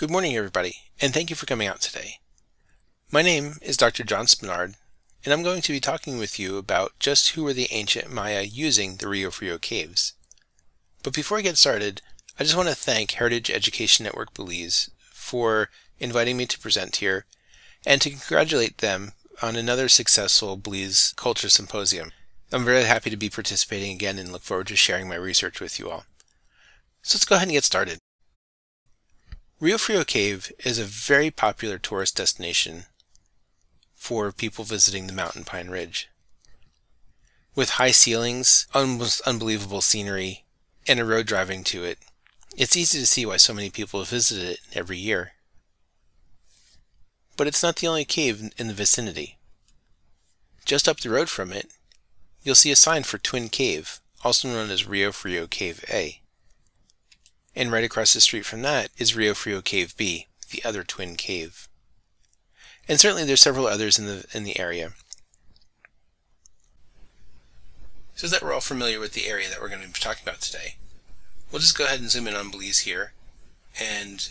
Good morning, everybody, and thank you for coming out today. My name is Dr. John Spinard, and I'm going to be talking with you about just who were the ancient Maya using the Rio Frio caves. But before I get started, I just want to thank Heritage Education Network Belize for inviting me to present here, and to congratulate them on another successful Belize Culture Symposium. I'm very happy to be participating again and look forward to sharing my research with you all. So let's go ahead and get started. Rio Frio Cave is a very popular tourist destination for people visiting the mountain pine ridge. With high ceilings, almost unbelievable scenery, and a road driving to it, it's easy to see why so many people visit it every year. But it's not the only cave in the vicinity. Just up the road from it, you'll see a sign for Twin Cave, also known as Rio Frio Cave E. And right across the street from that is Rio Frio Cave B, the other twin cave. And certainly there's several others in the area. So that we're all familiar with the area that we're going to be talking about today, we'll just go ahead and zoom in on Belize here. And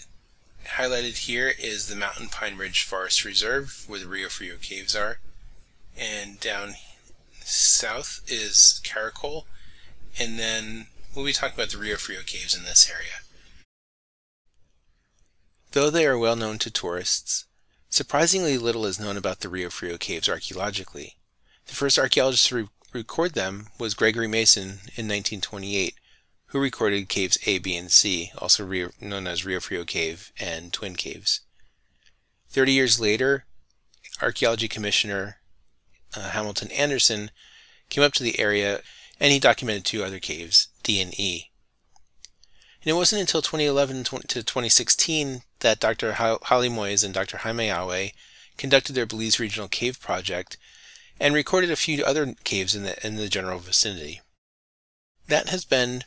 highlighted here is the Mountain Pine Ridge Forest Reserve, where the Rio Frio Caves are. And down south is Caracol, and then we'll be talking about the Rio Frio Caves in this area. Though they are well known to tourists, surprisingly little is known about the Rio Frio Caves archaeologically. The first archaeologist to record them was Gregory Mason in 1928, who recorded caves A, B, and C, also known as Rio Frio Cave and Twin Caves. 30 years later, Archaeology Commissioner Hamilton Anderson came up to the area and he documented two other caves, D and E. And it wasn't until 2011 to 2016 that Dr. Holly Moyes and Dr. Jaime Awe conducted their Belize Regional Cave Project and recorded a few other caves in the general vicinity. That has been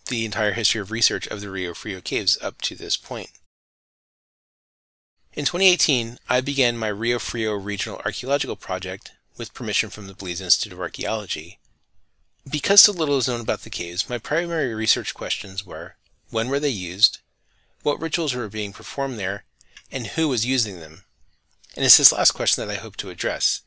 the entire history of research of the Rio Frio Caves up to this point. In 2018, I began my Rio Frio Regional Archaeological Project with permission from the Belize Institute of Archaeology. Because so little is known about the caves, my primary research questions were: when were they used, what rituals were being performed there, and who was using them? And it's this last question that I hope to address.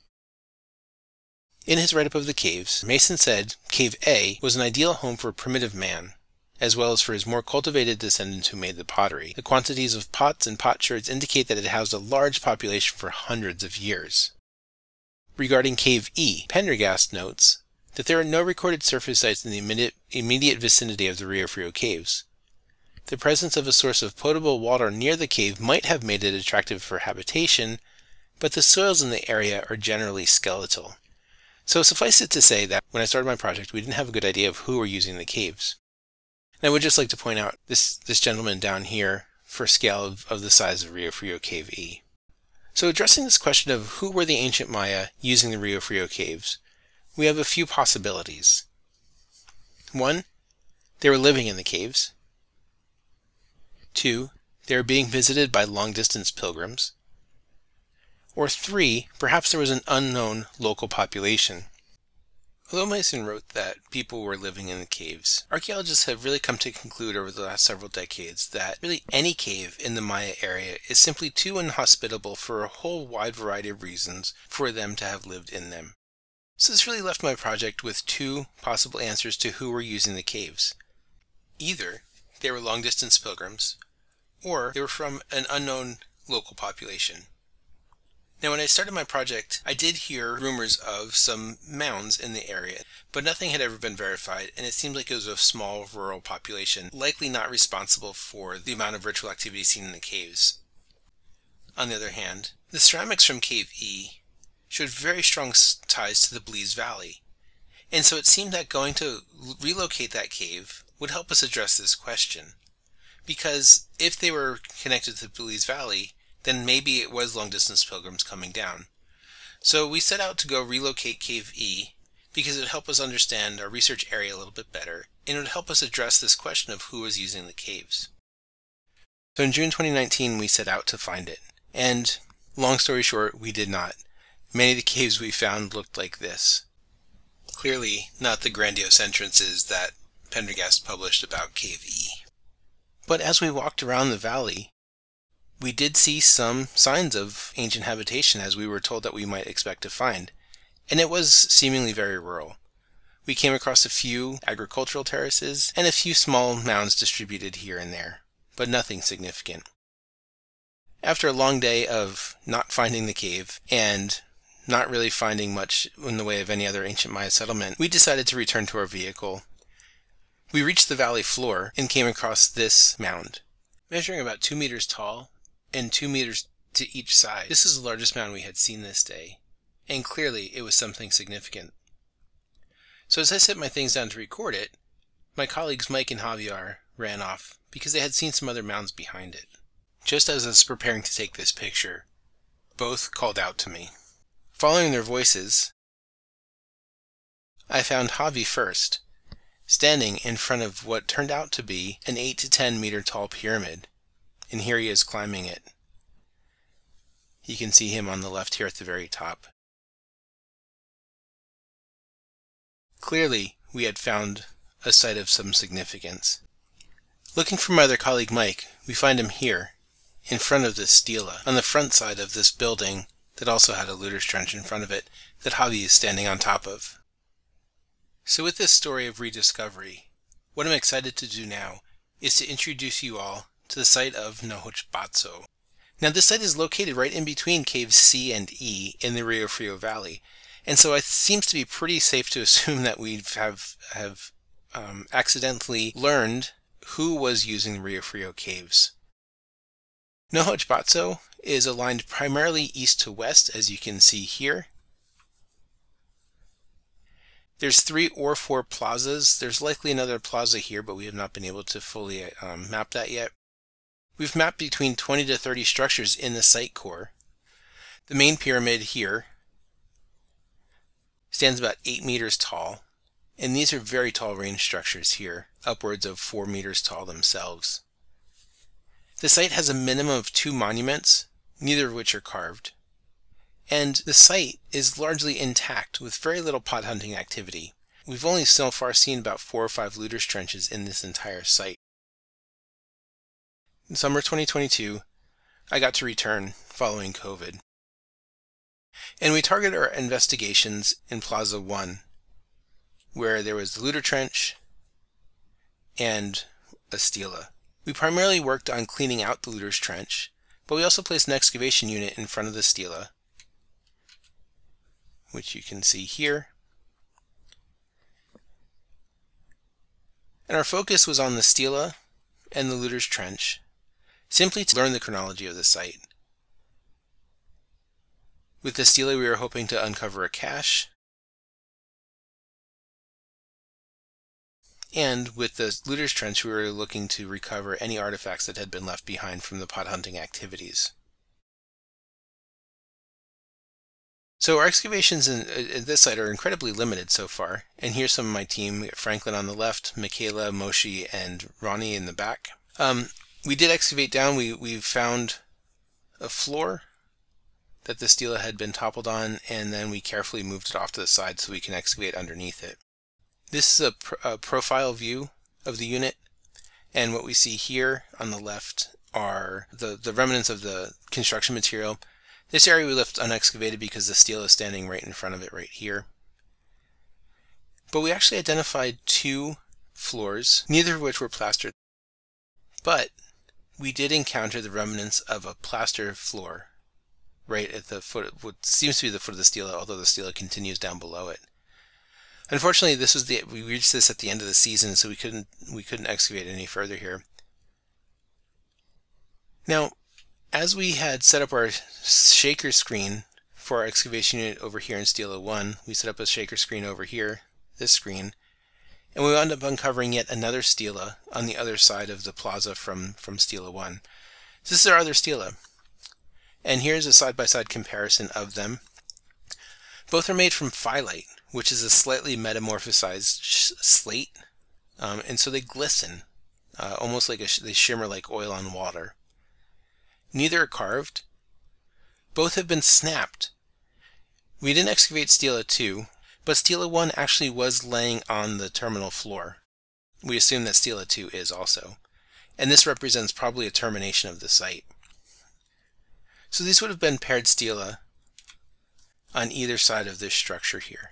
In his write-up of the caves, Mason said Cave A was an ideal home for primitive man, as well as for his more cultivated descendants who made the pottery. The quantities of pots and potsherds indicate that it housed a large population for hundreds of years. Regarding Cave E, Pendergast notes that there are no recorded surface sites in the immediate vicinity of the Rio Frio Caves. The presence of a source of potable water near the cave might have made it attractive for habitation, but the soils in the area are generally skeletal. So suffice it to say that when I started my project, we didn't have a good idea of who were using the caves. And I would just like to point out this gentleman down here for a scale of the size of Rio Frio Cave E. So addressing this question of who were the ancient Maya using the Rio Frio Caves, we have a few possibilities. 1. They were living in the caves. 2. They were being visited by long-distance pilgrims. Or 3. Perhaps there was an unknown local population. Although Mason wrote that people were living in the caves, archaeologists have really come to conclude over the last several decades that really any cave in the Maya area is simply too inhospitable for a whole wide variety of reasons for them to have lived in them. So this really left my project with two possible answers to who were using the caves. Either they were long-distance pilgrims, or they were from an unknown local population. Now, when I started my project, I did hear rumors of some mounds in the area, but nothing had ever been verified, and it seemed like it was a small rural population, likely not responsible for the amount of ritual activity seen in the caves. On the other hand, the ceramics from Cave E showed very strong ties to the Belize Valley, and so it seemed that going to relocate that cave would help us address this question. Because if they were connected to the Belize Valley, then maybe it was long-distance pilgrims coming down. So we set out to go relocate Cave E because it would help us understand our research area a little bit better, and it would help us address this question of who was using the caves. So in June 2019, we set out to find it, and long story short, we did not. Many of the caves we found looked like this. Clearly not the grandiose entrances that Pendergast published about Cave E. But as we walked around the valley, we did see some signs of ancient habitation as we were told that we might expect to find, and it was seemingly very rural. We came across a few agricultural terraces and a few small mounds distributed here and there, but nothing significant. After a long day of not finding the cave and not really finding much in the way of any other ancient Maya settlement, we decided to return to our vehicle. We reached the valley floor and came across this mound, measuring about 2 meters tall and 2 meters to each side. This is the largest mound we had seen this day, and clearly it was something significant. So as I set my things down to record it, my colleagues Mike and Javier ran off because they had seen some other mounds behind it. Just as I was preparing to take this picture, both called out to me. Following their voices, I found Javi first, standing in front of what turned out to be an 8 to 10 meter tall pyramid, and here he is climbing it. You can see him on the left here at the very top. Clearly, we had found a site of some significance. Looking for my other colleague Mike, we find him here, in front of this stela, on the front side of this building that also had a looter's trench in front of it that Javi is standing on top of. So with this story of rediscovery, what I'm excited to do now is to introduce you all to the site of Nohochbatzo. Now this site is located right in between caves C and E in the Rio Frio Valley, and so it seems to be pretty safe to assume that we have accidentally learned who was using the Rio Frio caves. Nohochbatzo is aligned primarily east to west, as you can see here. There's 3 or 4 plazas. There's likely another plaza here, but we have not been able to fully map that yet. We've mapped between 20 to 30 structures in the site core. The main pyramid here stands about 8 meters tall, and these are very tall range structures here, upwards of 4 meters tall themselves. The site has a minimum of 2 monuments, neither of which are carved, and the site is largely intact with very little pot hunting activity. We've only so far seen about 4 or 5 looters' trenches in this entire site. In summer 2022, I got to return following COVID, and we targeted our investigations in Plaza 1, where there was the looter trench and a stela. We primarily worked on cleaning out the looter's trench, but we also placed an excavation unit in front of the stela, which you can see here. And our focus was on the stela and the looter's trench, simply to learn the chronology of the site. With the stela, we were hoping to uncover a cache, and with the looter's trench, we were looking to recover any artifacts that had been left behind from the pot hunting activities. So our excavations in this site are incredibly limited so far, and here's some of my team. We got Franklin on the left, Michaela, Moshi, and Ronnie in the back. We did excavate down. We found a floor that the stela had been toppled on, and then we carefully moved it off to the side so we can excavate underneath it. This is a profile view of the unit, and what we see here on the left are the remnants of the construction material. This area we left unexcavated because the stela is standing right in front of it right here. But we actually identified 2 floors, neither of which were plastered. But we did encounter the remnants of a plaster floor right at the foot of what seems to be the foot of the stela, although the stela continues down below it. Unfortunately, we reached this at the end of the season, so we couldn't excavate any further here. Now, as we had set up our shaker screen for our excavation unit over here in Stela 1, we set up a shaker screen over here, this screen, and we wound up uncovering yet another stela on the other side of the plaza from Stela 1. So this is our other stela, and here's a side-by-side comparison of them. Both are made from phyllite, which is a slightly metamorphosized slate, and so they glisten, almost like they shimmer like oil on water. Neither are carved. Both have been snapped. We didn't excavate Stela 2, but Stela 1 actually was laying on the terminal floor. We assume that Stela 2 is also, and this represents probably a termination of the site. So these would have been paired stela on either side of this structure here.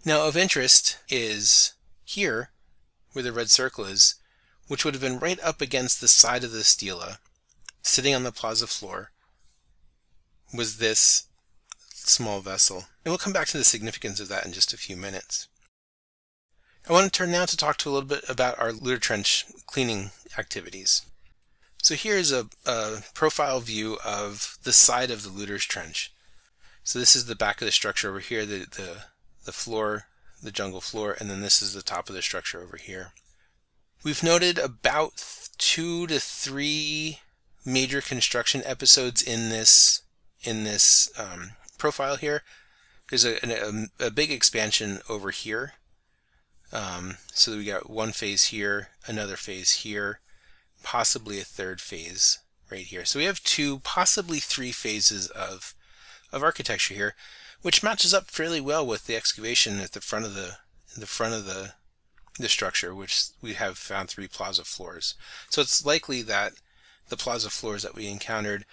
Now of interest is here, where the red circle is, which would have been right up against the side of the stela, sitting on the plaza floor, was this small vessel. And we'll come back to the significance of that in just a few minutes. I want to turn now to talk to a little bit about our looter trench cleaning activities. So here's a profile view of the side of the looter's trench. So this is the back of the structure over here, the floor, the jungle floor, and then this is the top of the structure over here. We've noted about 2 to 3 major construction episodes in this profile here. There's a big expansion over here. So we got one phase here, another phase here, possibly a third phase right here. So we have 2, possibly 3 phases of architecture here, which matches up fairly well with the excavation at the front of the structure, which we have found 3 plaza floors. So it's likely that the plaza floors that we encountered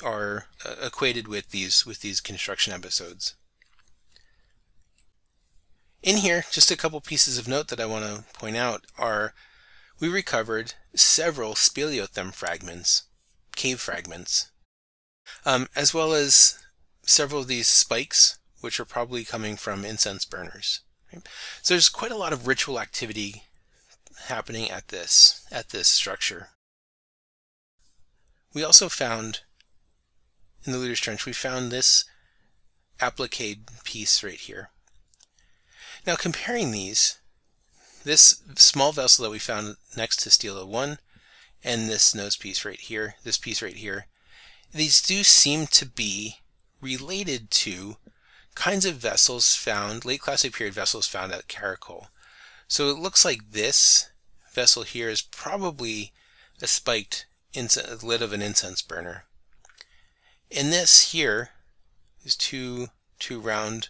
are equated with these construction episodes. In here, just a couple pieces of note that I want to point out are we recovered several speleothem fragments, cave fragments, as well as several of these spikes, which are probably coming from incense burners. Right? So there's quite a lot of ritual activity happening at this structure. We also found, in the looter's trench, we found this applique piece right here. Now comparing these, this small vessel that we found next to stela 1 and this nose piece right here, this piece right here, these do seem to be related to kinds of vessels found, late classic period vessels found at Caracol. So it looks like this vessel here is probably a spiked lid of an incense burner. And this here is two round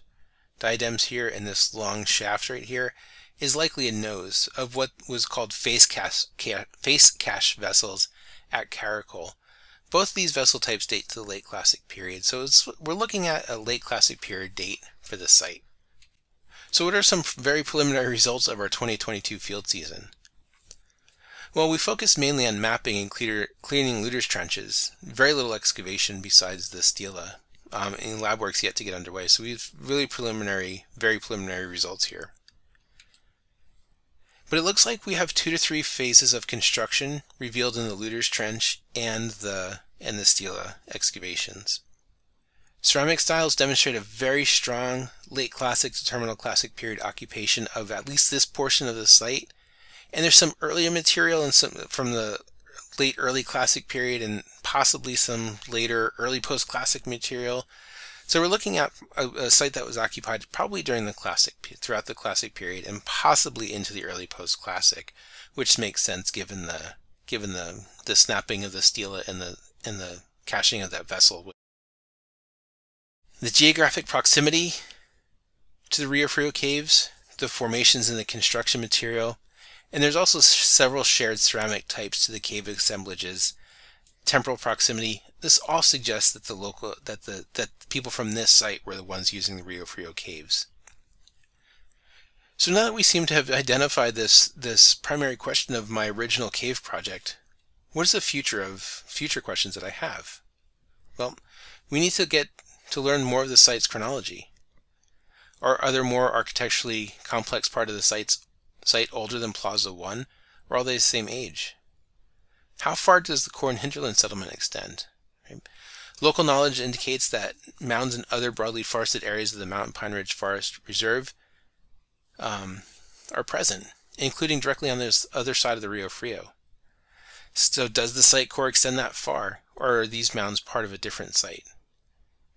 diadems here, and this long shaft right here is likely a nose of what was called face cache vessels at Caracol. Both these vessel types date to the late classic period, so we're looking at a late classic period date for this site. So what are some very preliminary results of our 2022 field season? Well, we focused mainly on mapping and cleaning looters' trenches. Very little excavation besides the stela. And lab work's yet to get underway, so we have really very preliminary results here. But it looks like we have 2 to 3 phases of construction revealed in the looter's trench and the stela excavations. Ceramic styles demonstrate a very strong late classic to terminal classic period occupation of at least this portion of the site. And there's some earlier material and some from the late early classic period and possibly some later early post-classic material. So we're looking at a site that was occupied probably during throughout the classic period and possibly into the early post-classic, which makes sense given the snapping of the stela and the caching of that vessel. The geographic proximity to the Rio Frio caves, the formations in the construction material, and there's also several shared ceramic types to the cave assemblages. Temporal proximity. This all suggests that that people from this site were the ones using the Rio Frio caves. So now that we seem to have identified this primary question of my original cave project, what is the future questions that I have? Well, we need to get to learn more of the site's chronology. Are there more architecturally complex part of the site older than Plaza 1, or are they the same age? How far does the core and hinterland settlement extend? Right? Local knowledge indicates that mounds and other broadly forested areas of the Mountain Pine Ridge Forest Reserve are present, including directly on this other side of the Rio Frio. So does the site core extend that far, or are these mounds part of a different site?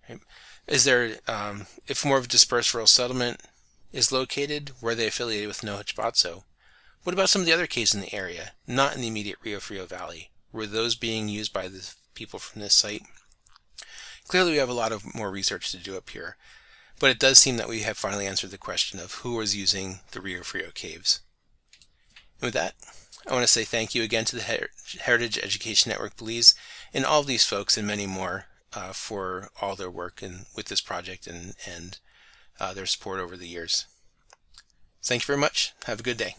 Right? Is there, if more of a dispersed rural settlement is located, were they affiliated with Nohachbatso? What about some of the other caves in the area, not in the immediate Rio Frio Valley? Were those being used by the people from this site? Clearly we have a lot of more research to do up here, but it does seem that we have finally answered the question of who was using the Rio Frio caves. And with that, I want to say thank you again to the Heritage Education Network Belize and all of these folks and many more for all their work with this project and their support over the years. Thank you very much. Have a good day.